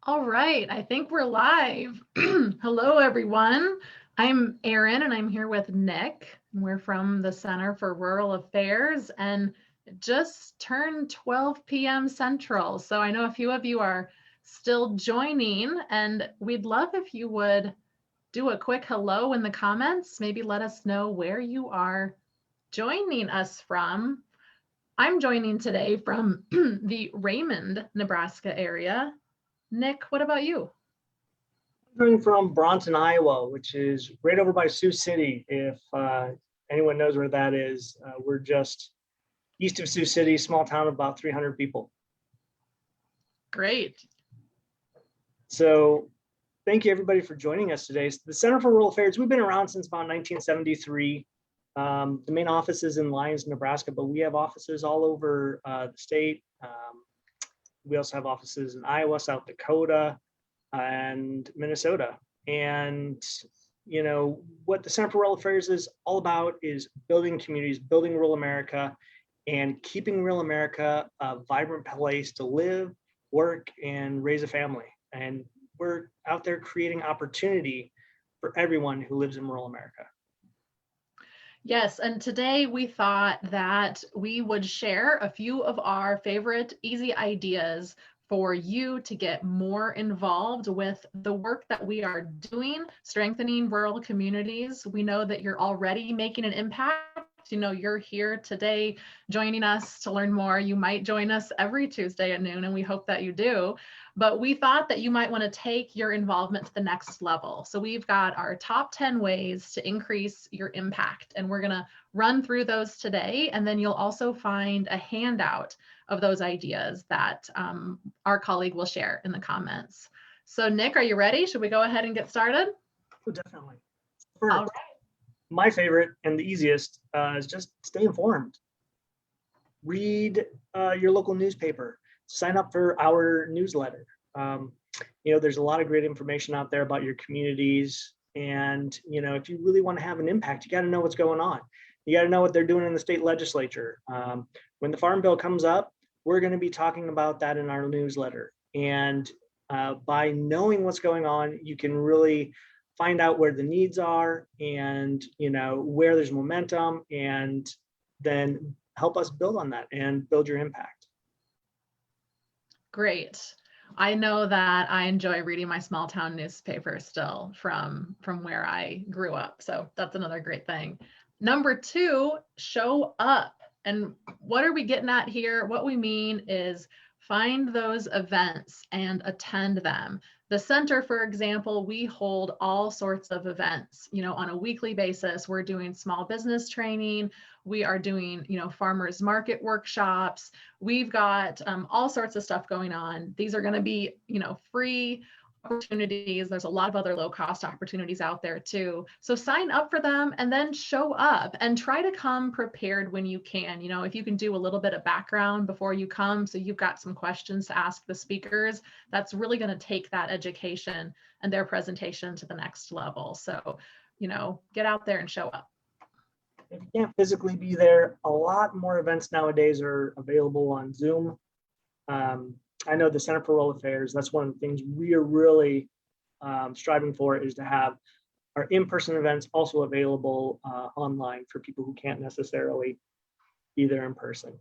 All right, I think we're live. Hello, everyone. I'm Erin and I'm here with Nick. We're from the Center for Rural Affairs and it just turned 12 p.m. Central. So I know a few of you are still joining, and we'd love if you would do a quick hello in the comments. Maybe let us know where you are joining us from. I'm joining today from the Raymond, Nebraska area. Nick, what about you? Coming from Bronson, Iowa, which is right over by Sioux City. If anyone knows where that is, we're just east of Sioux City, small town of about 300 people. Great. So thank you everybody for joining us today. The Center for Rural Affairs, we've been around since about 1973. The main office is in Lyons, Nebraska, but we have offices all over the state. We also have offices in Iowa, South Dakota, and Minnesota. And what the Center for Rural Affairs is all about is building communities, building rural America, and keeping rural America a vibrant place to live, work, and raise a family. And we're out there creating opportunity for everyone who lives in rural America. Yes, and today we thought that we would share a few of our favorite easy ideas for you to get more involved with the work that we are doing, strengthening rural communities. We know that you're already making an impact. You're here today joining us to learn more. You might join us every Tuesday at noon, and we hope that you do. But we thought that you might want to take your involvement to the next level. So we've got our top 10 ways to increase your impact, and we're going to run through those today. And then you'll also find a handout of those ideas that our colleague will share in the comments. So Nick, are you ready? Should we go ahead and get started? Oh, definitely. First, All right. my favorite and the easiest is just stay informed. Read your local newspaper. Sign up for our newsletter. There's a lot of great information out there about your communities. And, if you really want to have an impact, you got to know what's going on. You got to know what they're doing in the state legislature. When the Farm Bill comes up, we're going to be talking about that in our newsletter. And by knowing what's going on, you can really find out where the needs are and, where there's momentum, and then help us build on that and build your impact. Great. I know that I enjoy reading my small town newspaper still from where I grew up. So that's another great thing. Number 2, show up. And what are we getting at here? What we mean is find those events and attend them. The center, for example, we hold all sorts of events, on a weekly basis. We're doing small business training. We are doing, farmers market workshops. We've got all sorts of stuff going on. These are going to be, free opportunities. There's a lot of other low cost opportunities out there too. So sign up for them and then show up and try to come prepared when you can. If you can do a little bit of background before you come, so you've got some questions to ask the speakers, that's really going to take that education and their presentation to the next level. So, get out there and show up. If you can't physically be there, a lot more events nowadays are available on Zoom. I know the Center for Rural Affairs, that's one of the things we are really striving for, is to have our in-person events also available online for people who can't necessarily be there in person.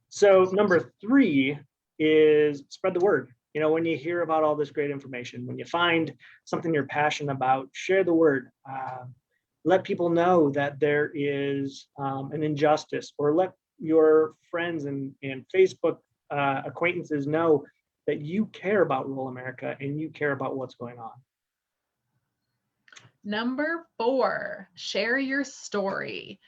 So number 3 is spread the word. When you hear about all this great information, when you find something you're passionate about, share the word. Let people know that there is an injustice, or let your friends and Facebook acquaintances know that you care about rural America and you care about what's going on. Number 4, share your story.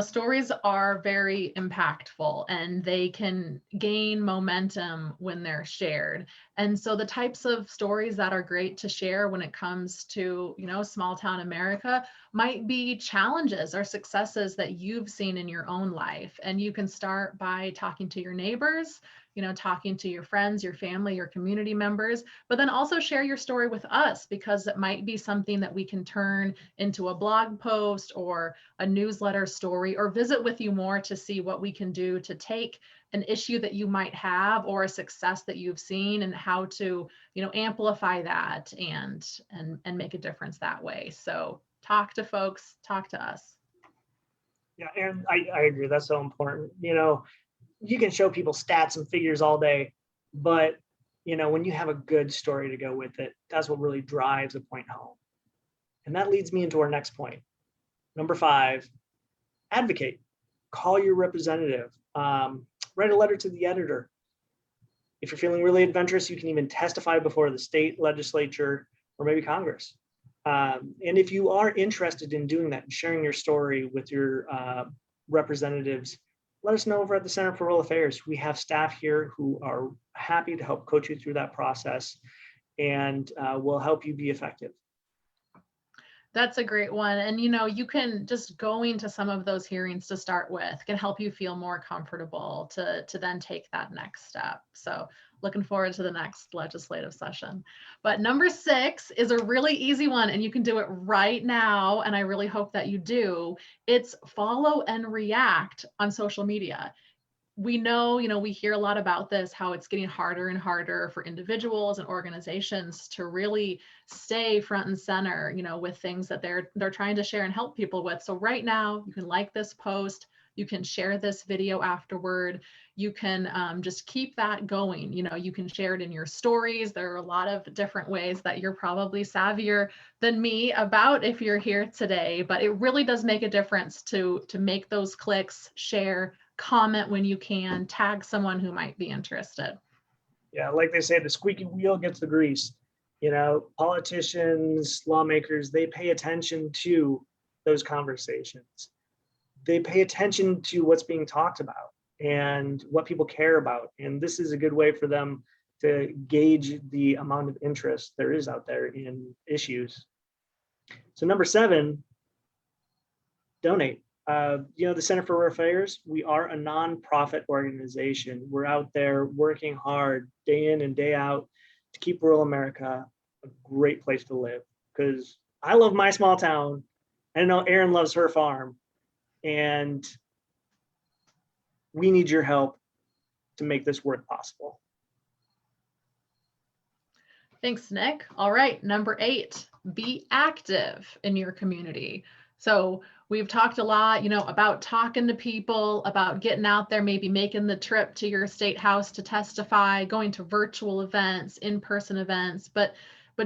Stories are very impactful and they can gain momentum when they're shared. And so the types of stories that are great to share when it comes to, small town America might be challenges or successes that you've seen in your own life. And you can start by talking to your neighbors, talking to your friends, your family, your community members, but then also share your story with us, because it might be something that we can turn into a blog post or a newsletter story, or visit with you more to see what we can do to take an issue that you might have or a success that you've seen, and how to, amplify that and make a difference that way. So talk to folks, talk to us. Yeah, and I agree. That's so important. You can show people stats and figures all day, but when you have a good story to go with it, that's what really drives a point home. And that leads me into our next point. Number 5, advocate. Call your representative. Write a letter to the editor. If you're feeling really adventurous, you can even testify before the state legislature or maybe Congress. And if you are interested in doing that and sharing your story with your representatives, let us know over at the Center for Rural Affairs. We have staff here who are happy to help coach you through that process and will help you be effective. That's a great one. And, you can just going to some of those hearings to start with can help you feel more comfortable to then take that next step. So looking forward to the next legislative session. But number 6 is a really easy one, and you can do it right now. And I really hope that you do. It's follow and react on social media. We know, we hear a lot about this, how it's getting harder and harder for individuals and organizations to really stay front and center, with things that they're trying to share and help people with. So right now, you can like this post, you can share this video afterward, you can just keep that going. You can share it in your stories. There are a lot of different ways that you're probably savvier than me about if you're here today, but it really does make a difference to make those clicks, share, comment when you can, tag someone who might be interested. Yeah, like they say, the squeaky wheel gets the grease. Politicians, lawmakers, they pay attention to those conversations. They pay attention to what's being talked about and what people care about. And this is a good way for them to gauge the amount of interest there is out there in issues. So number 7, donate. The Center for Rural Affairs, we are a nonprofit organization. We're out there working hard day in and day out to keep rural America a great place to live. Because I love my small town. I know Erin loves her farm. And we need your help to make this work possible. Thanks, Nick. All right, number 8, be active in your community. So we've talked a lot, about talking to people, about getting out there, maybe making the trip to your state house to testify, going to virtual events, in-person events, but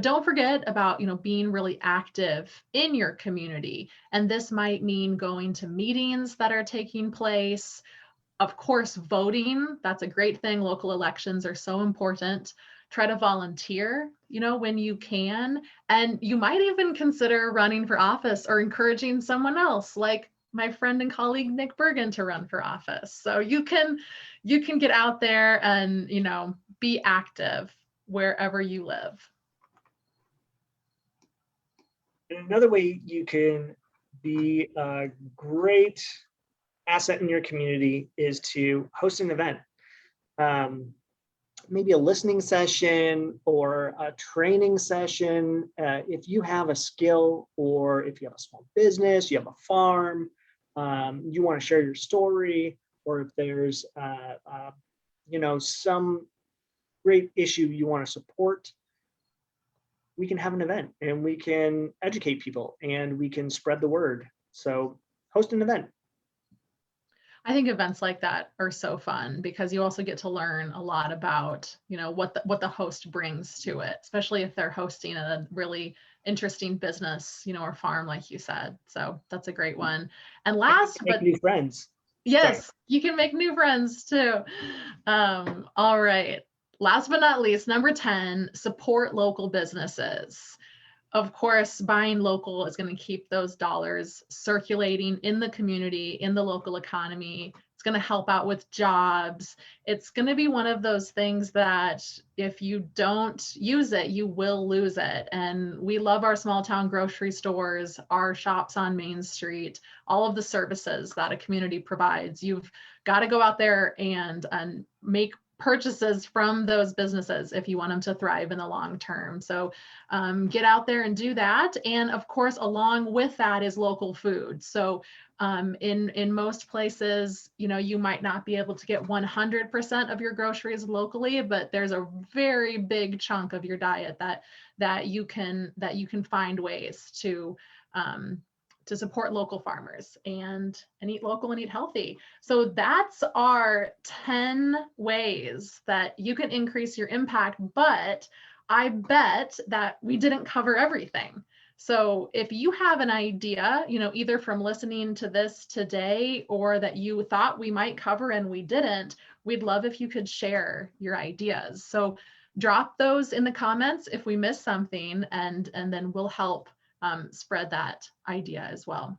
don't forget about, being really active in your community. And this might mean going to meetings that are taking place. Of course, voting, that's a great thing. Local elections are so important. Try to volunteer, when you can. And you might even consider running for office or encouraging someone else, like my friend and colleague, Nick Bergin, to run for office. So you can get out there and, be active wherever you live. And another way you can be a great asset in your community is to host an event. Maybe a listening session or a training session. If you have a skill, or if you have a small business, you have a farm, you want to share your story, or if there's some great issue you want to support, we can have an event and we can educate people and we can spread the word. So host an event. I think events like that are so fun because you also get to learn a lot about, what the host brings to it, especially if they're hosting a really interesting business, or farm, like you said. So that's a great one. And last, but new friends. Yes, sorry. You can make new friends too. All right. Last but not least, number 10, support local businesses. Of course, buying local is going to keep those dollars circulating in the community, in the local economy. It's going to help out with jobs. It's going to be one of those things that if you don't use it, you will lose it. And we love our small town grocery stores, our shops on Main Street, all of the services that a community provides. You've got to go out there and make purchases from those businesses if you want them to thrive in the long term. So get out there and do that. And of course, along with that is local food. So in most places, you know, you might not be able to get 100% of your groceries locally, but there's a very big chunk of your diet that you can find ways to support local farmers and eat local and eat healthy. So that's our 10 ways that you can increase your impact, but I bet that we didn't cover everything. So if you have an idea, you know, either from listening to this today or that you thought we might cover and we didn't, we'd love if you could share your ideas. So drop those in the comments if we missed something, and then we'll help spread that idea as well.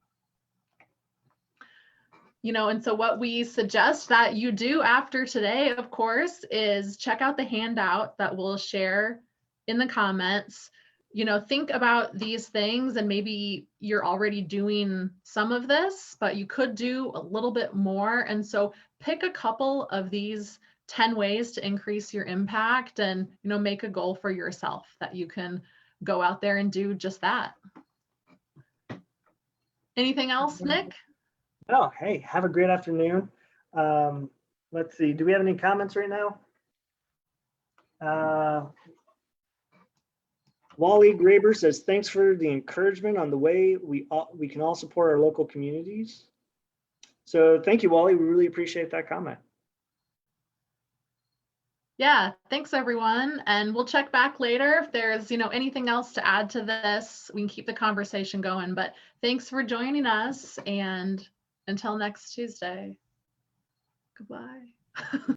You know, and so what we suggest that you do after today, of course, is check out the handout that we'll share in the comments. You know, think about these things, and maybe you're already doing some of this, but you could do a little bit more. And so pick a couple of these 10 ways to increase your impact, and, you know, make a goal for yourself that you can go out there and do just that. Anything else, Nick? Oh, hey, have a great afternoon. Let's see, do we have any comments right now? Wally Graber says, thanks for the encouragement on the way we can all support our local communities. So thank you, Wally. We really appreciate that comment. Yeah, thanks everyone. And we'll check back later if there's, you know, anything else to add to this. We can keep the conversation going, but thanks for joining us, and until next Tuesday, goodbye.